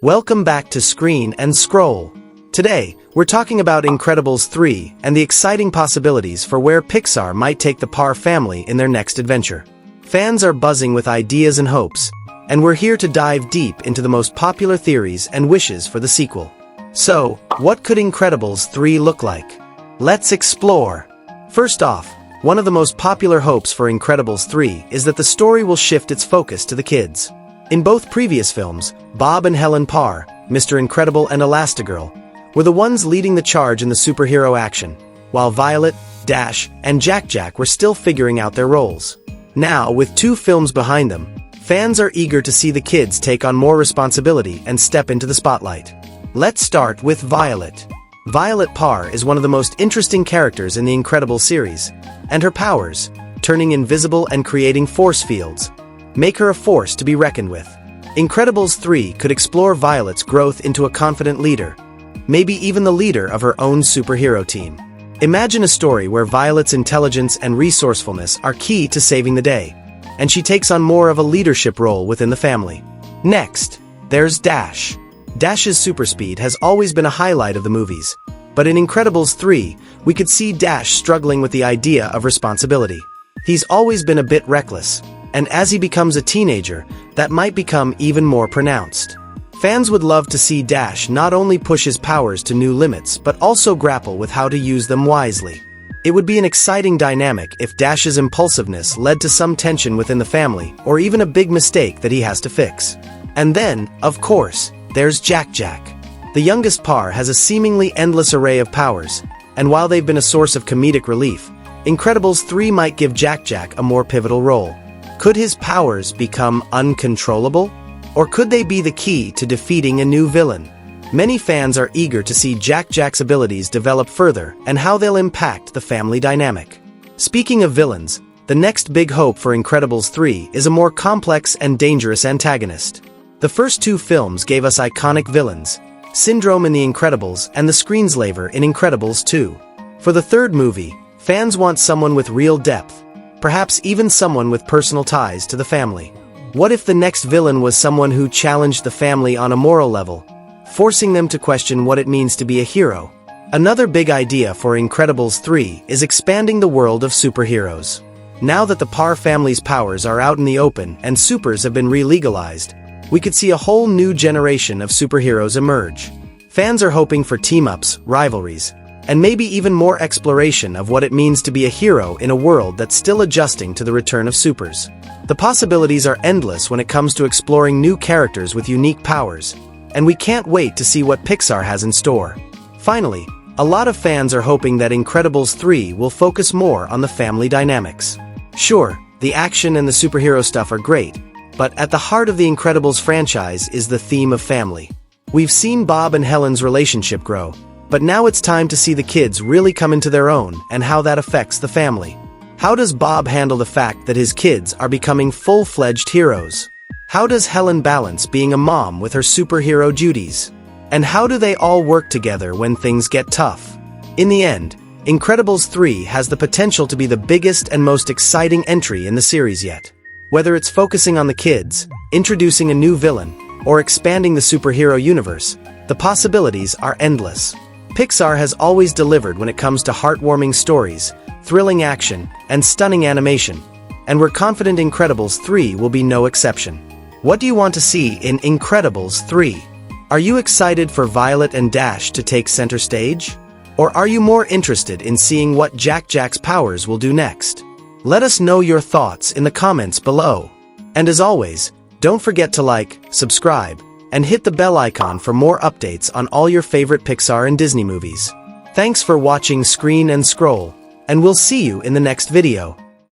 Welcome back to Screen and Scroll. Today, we're talking about Incredibles 3 and the exciting possibilities for where Pixar might take the Parr family in their next adventure. Fans are buzzing with ideas and hopes, and we're here to dive deep into the most popular theories and wishes for the sequel. So, what could Incredibles 3 look like? Let's explore. First off, one of the most popular hopes for Incredibles 3 is that the story will shift its focus to the kids. In both previous films, Bob and Helen Parr, Mr. Incredible and Elastigirl, were the ones leading the charge in the superhero action, while Violet, Dash, and Jack-Jack were still figuring out their roles. Now, with 2 films behind them, fans are eager to see the kids take on more responsibility and step into the spotlight. Let's start with Violet. Violet Parr is one of the most interesting characters in the Incredibles series, and her powers, turning invisible and creating force fields, make her a force to be reckoned with. Incredibles 3 could explore Violet's growth into a confident leader, maybe even the leader of her own superhero team. Imagine a story where Violet's intelligence and resourcefulness are key to saving the day, and she takes on more of a leadership role within the family. Next, there's Dash. Dash's superspeed has always been a highlight of the movies, but in Incredibles 3, we could see Dash struggling with the idea of responsibility. He's always been a bit reckless, and as he becomes a teenager, that might become even more pronounced. Fans would love to see Dash not only push his powers to new limits but also grapple with how to use them wisely. It would be an exciting dynamic if Dash's impulsiveness led to some tension within the family or even a big mistake that he has to fix. And then, of course, there's Jack-Jack. The youngest Parr has a seemingly endless array of powers, and while they've been a source of comedic relief, Incredibles 3 might give Jack-Jack a more pivotal role. Could his powers become uncontrollable? Or could they be the key to defeating a new villain? Many fans are eager to see Jack-Jack's abilities develop further and how they'll impact the family dynamic. Speaking of villains, the next big hope for Incredibles 3 is a more complex and dangerous antagonist. The first 2 films gave us iconic villains, Syndrome in The Incredibles and the Screenslaver in Incredibles 2. For the third movie, fans want someone with real depth, perhaps even someone with personal ties to the family. What if the next villain was someone who challenged the family on a moral level, forcing them to question what it means to be a hero? Another big idea for Incredibles 3 is expanding the world of superheroes. Now that the Parr family's powers are out in the open and supers have been re-legalized, we could see a whole new generation of superheroes emerge. Fans are hoping for team-ups, rivalries, and maybe even more exploration of what it means to be a hero in a world that's still adjusting to the return of supers. The possibilities are endless when it comes to exploring new characters with unique powers, and we can't wait to see what Pixar has in store. Finally, a lot of fans are hoping that Incredibles 3 will focus more on the family dynamics. Sure, the action and the superhero stuff are great, but at the heart of the Incredibles franchise is the theme of family. We've seen Bob and Helen's relationship grow, but now it's time to see the kids really come into their own and how that affects the family. How does Bob handle the fact that his kids are becoming full-fledged heroes? How does Helen balance being a mom with her superhero duties? And how do they all work together when things get tough? In the end, Incredibles 3 has the potential to be the biggest and most exciting entry in the series yet. Whether it's focusing on the kids, introducing a new villain, or expanding the superhero universe, the possibilities are endless. Pixar has always delivered when it comes to heartwarming stories, thrilling action, and stunning animation, and we're confident Incredibles 3 will be no exception. What do you want to see in Incredibles 3? Are you excited for Violet and Dash to take center stage? Or are you more interested in seeing what Jack-Jack's powers will do next? Let us know your thoughts in the comments below. And as always, don't forget to like, subscribe, and hit the bell icon for more updates on all your favorite Pixar and Disney movies. Thanks for watching Screen and Scroll, and we'll see you in the next video.